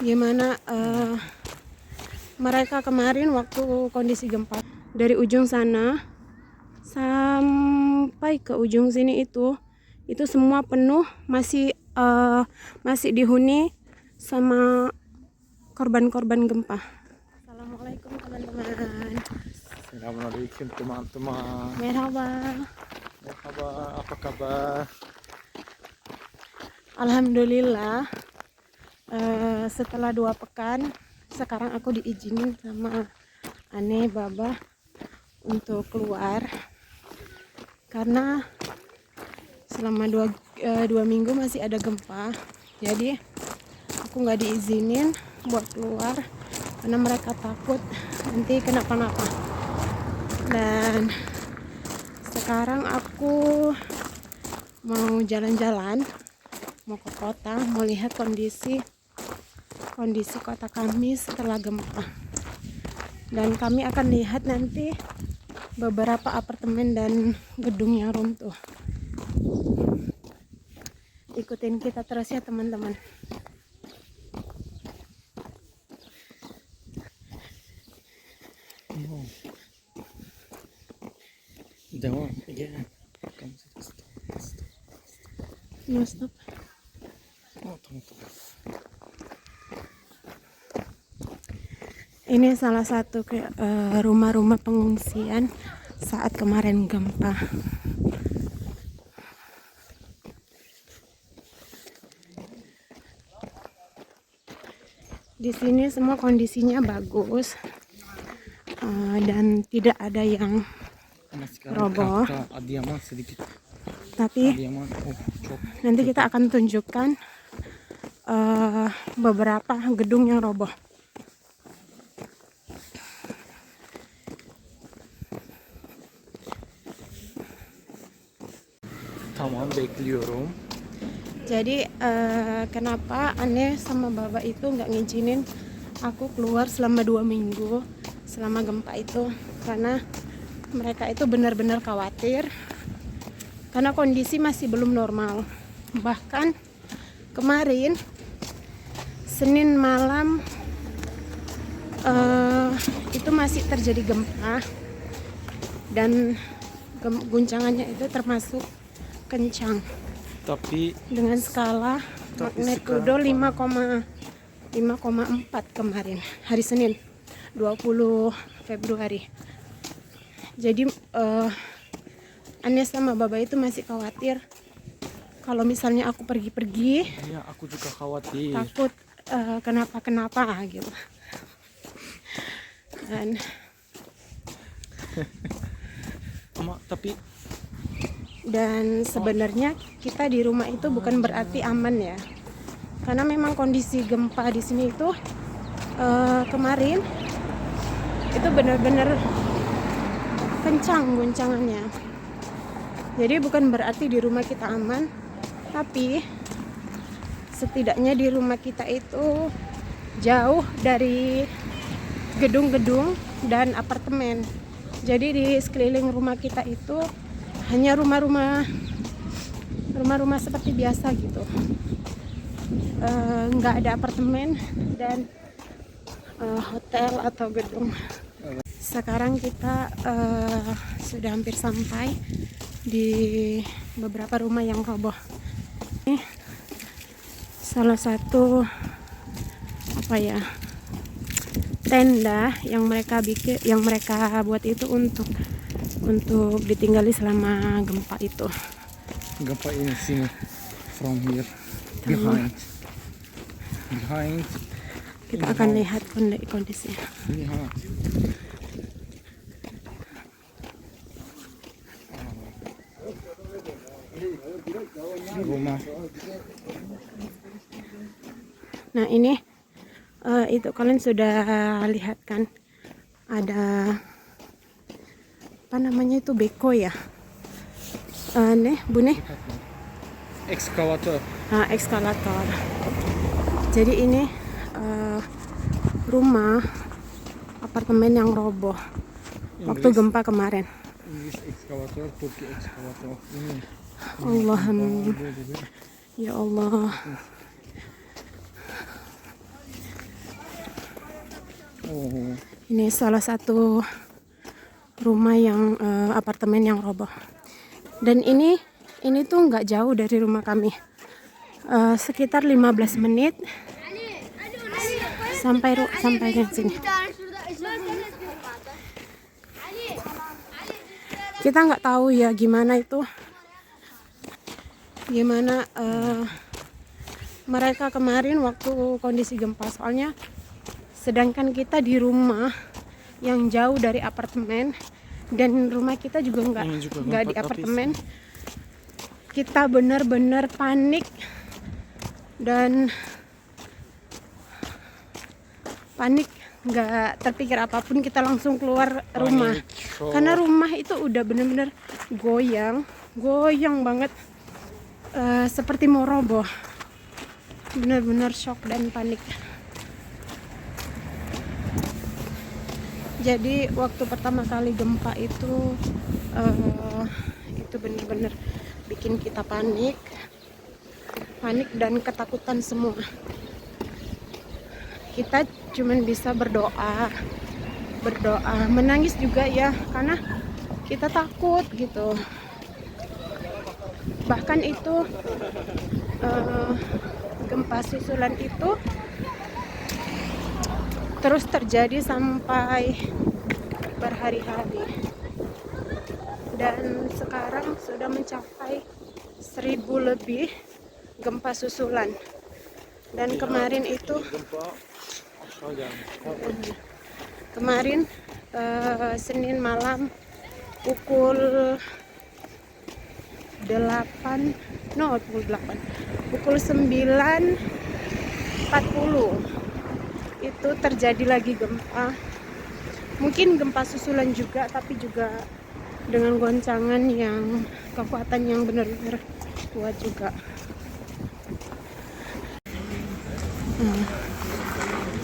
gimana mereka kemarin waktu kondisi gempa. Dari ujung sana sampai ke ujung sini itu semua penuh, masih dihuni sama korban-korban gempa. Assalamualaikum teman-teman. Assalamualaikum teman-teman. Merhaba. Merhaba, apa kabar? Alhamdulillah, setelah 2 pekan sekarang aku diizinin sama Ane Baba untuk keluar karena selama 2 minggu masih ada gempa. Jadi aku nggak diizinin buat keluar karena mereka takut nanti kenapa-napa. Dan sekarang aku mau jalan-jalan, mau ke kota, mau lihat kondisi kota kami setelah gempa. Dan kami akan lihat nanti beberapa apartemen dan gedung yang runtuh. Ikutin kita terus ya teman-teman. Devam, again. No, stop. Oh, teman-teman. Ini salah satu rumah-rumah pengungsian saat kemarin gempa. Di sini semua kondisinya bagus dan tidak ada yang roboh. Adiaman sedikit. Tapi Adiaman, nanti kita akan tunjukkan beberapa gedung yang roboh. Tamam, bekliyorum. Jadi kenapa Ane sama Baba itu nggak ngizinin aku keluar selama 2 minggu selama gempa itu, karena mereka itu benar-benar khawatir karena kondisi masih belum normal. Bahkan kemarin Senin malam itu masih terjadi gempa dan guncangannya itu termasuk kencang. Tapi Dengan skala magnitudo 5,4 kemarin, hari Senin 20 Februari. Jadi Ane sama Baba itu masih khawatir kalau misalnya aku pergi-pergi, ya aku juga khawatir. takut kenapa-kenapa gitu. Dan Dan sebenarnya kita di rumah itu bukan berarti aman ya, karena memang kondisi gempa di sini itu kemarin itu benar-benar kencang guncangannya. Jadi bukan berarti di rumah kita aman, tapi setidaknya di rumah kita itu jauh dari gedung-gedung dan apartemen. Jadi di sekeliling rumah kita itu hanya rumah-rumah seperti biasa gitu, nggak ada apartemen dan hotel atau gedung. Sekarang kita sudah hampir sampai di beberapa rumah yang roboh. Ini salah satu tenda yang mereka buat itu untuk ditinggali selama gempa itu. Gempa ini sini, from here, behind. Kita akan lihat kondisinya. Behind. Rumah. Nah ini itu kalian sudah lihat kan, ada apa namanya itu, beko ya, Bune, Ekskavator. ekskavator. Jadi ini rumah apartemen yang roboh waktu gempa kemarin. Inggris ekskavator, Turki ekskavator. Ini. Allahumma, ya Allah. Oh. Ini salah satu rumah yang apartemen yang roboh. Dan ini tuh nggak jauh dari rumah kami. Sekitar 15 menit sampai ke sini. Kita nggak tahu ya gimana mereka kemarin waktu kondisi gempa, soalnya sedangkan kita di rumah yang jauh dari apartemen dan rumah kita juga nggak di apartemen. Kita benar-benar panik dan nggak terpikir apapun, kita langsung keluar rumah karena rumah itu udah benar-benar goyang banget, seperti mau roboh. Benar-benar shock dan panik. Jadi waktu pertama kali gempa itu benar-benar bikin kita panik dan ketakutan semua. Kita cuman bisa berdoa, menangis juga ya, karena kita takut gitu. Bahkan itu gempa susulan itu terus terjadi sampai berhari-hari, dan sekarang sudah mencapai 1000 lebih gempa susulan. Dan kemarin Senin malam pukul 9:40 itu terjadi lagi gempa. Mungkin gempa susulan juga, tapi juga dengan goncangan yang kekuatan yang benar-benar kuat juga.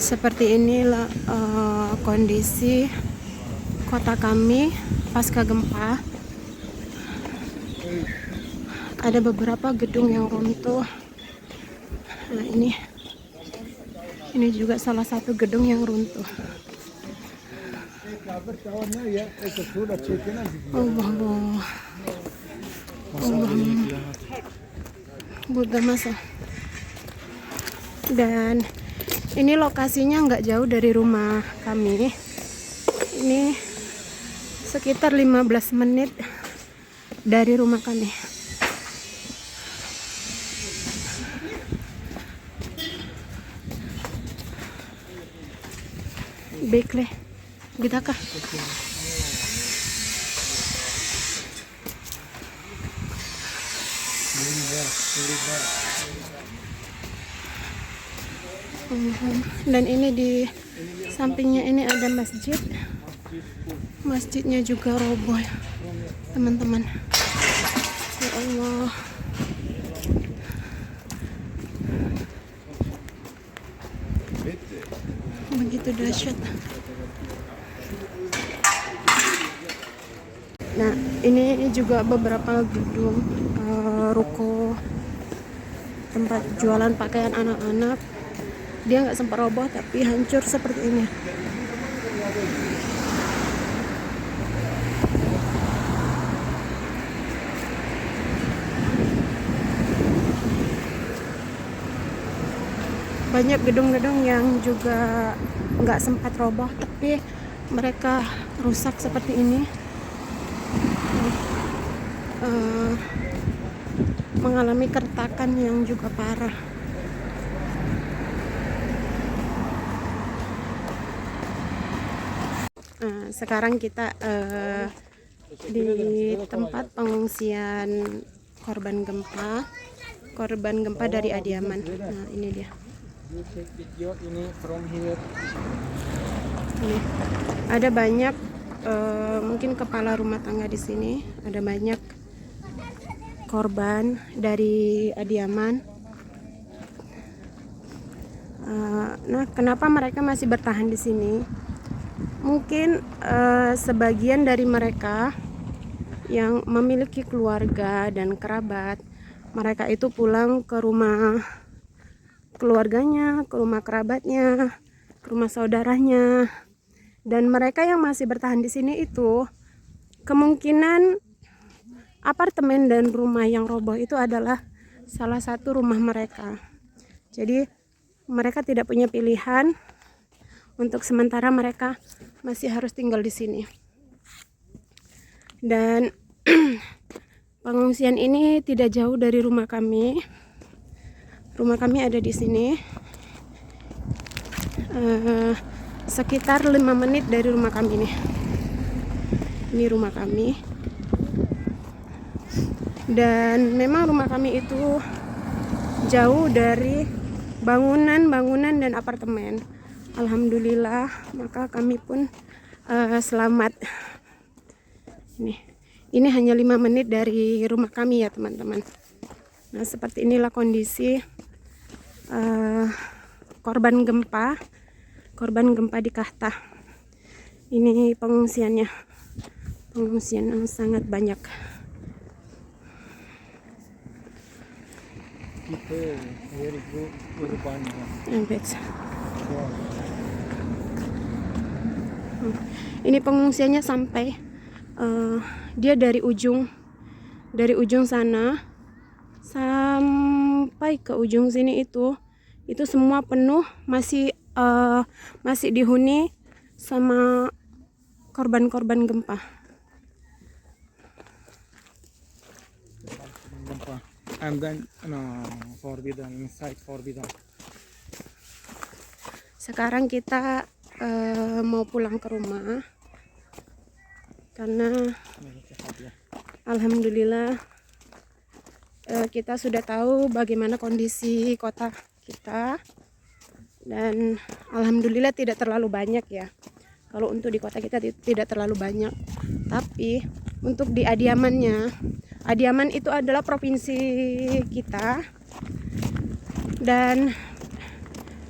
Seperti inilah kondisi kota kami pasca gempa. Ada beberapa gedung yang runtuh. Nah, ini juga salah satu gedung yang runtuh. Allah. Buddha masa. Dan ini lokasinya nggak jauh dari rumah kami. Ini sekitar 15 menit dari rumah kami. Baiklah, kita kah? Dan ini di sampingnya ini ada masjid. Masjidnya juga roboh, teman-teman. Ya Allah. Begitu dahsyat. Nah, ini juga beberapa gedung ruko, tempat jualan pakaian anak-anak. Dia nggak sempat roboh, tapi hancur seperti ini. Banyak gedung-gedung yang juga nggak sempat roboh, tapi mereka rusak seperti ini. Mengalami keretakan yang juga parah. Sekarang kita di tempat pengungsian korban gempa dari Adiaman. Nah, ini dia. Ini from here. Ini ada banyak mungkin kepala rumah tangga di sini. Ada banyak korban dari Adiaman. Nah, kenapa mereka masih bertahan di sini? Mungkin sebagian dari mereka yang memiliki keluarga dan kerabat, mereka itu pulang ke rumah keluarganya, ke rumah kerabatnya, ke rumah saudaranya. Dan mereka yang masih bertahan di sini itu kemungkinan apartemen dan rumah yang roboh itu adalah salah satu rumah mereka. Jadi mereka tidak punya pilihan, untuk sementara mereka masih harus tinggal di sini. Dan pengungsian ini tidak jauh dari rumah kami. Rumah kami ada di sini. Sekitar 5 menit dari rumah kami nih. Ini rumah kami. Dan memang rumah kami itu jauh dari bangunan-bangunan dan apartemen. Alhamdulillah, maka kami pun selamat. Ini hanya 5 menit dari rumah kami ya teman-teman. Nah, seperti inilah kondisi korban gempa di Kahta. Ini pengungsian yang sangat banyak. People very good urban. Wow. Ini pengungsiannya sampai dia dari ujung sana sampai ke ujung sini itu semua penuh, masih dihuni sama korban-korban gempa. And then forbidden inside forbidden. Sekarang kita mau pulang ke rumah karena alhamdulillah kita sudah tahu bagaimana kondisi kota kita, dan alhamdulillah tidak terlalu banyak ya. Kalau untuk di kota kita tidak terlalu banyak, tapi untuk di Adiaman itu adalah provinsi kita, dan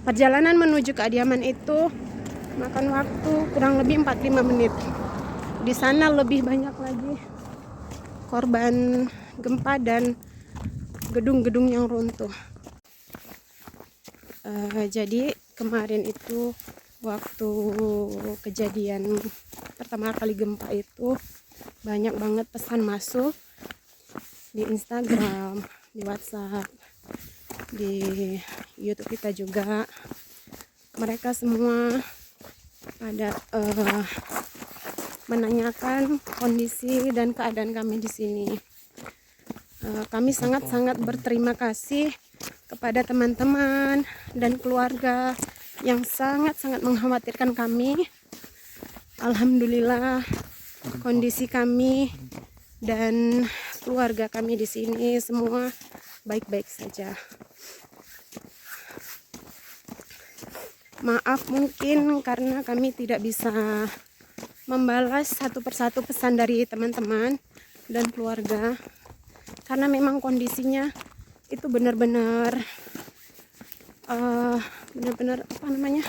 perjalanan menuju ke Adiaman itu makan waktu kurang lebih 45 menit. Di sana lebih banyak lagi korban gempa dan gedung-gedung yang runtuh. Jadi kemarin itu waktu kejadian pertama kali gempa itu banyak banget pesan masuk di Instagram, di WhatsApp, di YouTube kita juga. Mereka semua ada menanyakan kondisi dan keadaan kami di sini. Kami sangat-sangat berterima kasih kepada teman-teman dan keluarga yang sangat-sangat mengkhawatirkan kami. Alhamdulillah, kondisi kami dan keluarga kami di sini semua baik-baik saja. Maaf mungkin karena kami tidak bisa membalas satu persatu pesan dari teman-teman dan keluarga, karena memang kondisinya itu benar-benar apa namanya,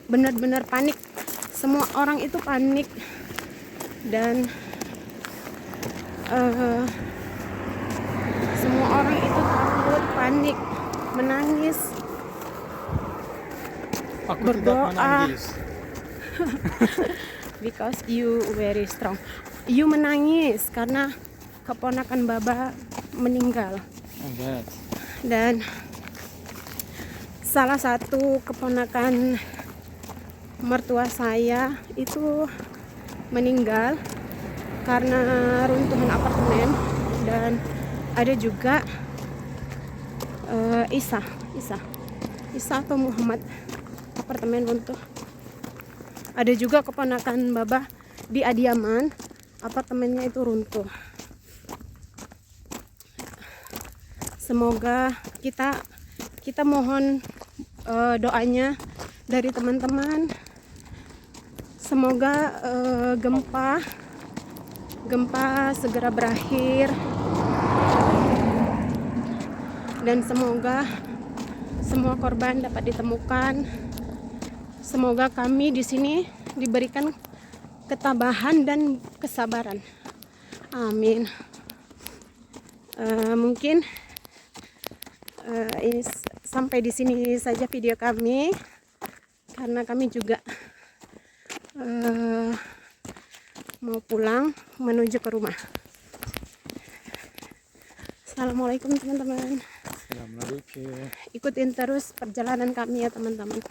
benar-benar panik. Semua orang itu panik dan semua orang itu takut, panik, menangis, berdoa. Because you very strong. You menangis karena keponakan Baba meninggal. Dan salah satu keponakan mertua saya itu meninggal karena runtuhan apartemen, dan ada juga Isa atau Muhammad, apartemen runtuh. Ada juga keponakan Baba di Adiaman, apartemennya itu runtuh. Semoga kita mohon doanya dari teman-teman. Semoga gempa segera berakhir, dan semoga semua korban dapat ditemukan. Semoga kami di sini diberikan ketabahan dan kesabaran. Amin. Mungkin ini sampai di sini saja video kami, karena kami juga mau pulang menuju ke rumah. Assalamualaikum teman-teman. Assalamualaikum. Ikutin terus perjalanan kami ya teman-teman.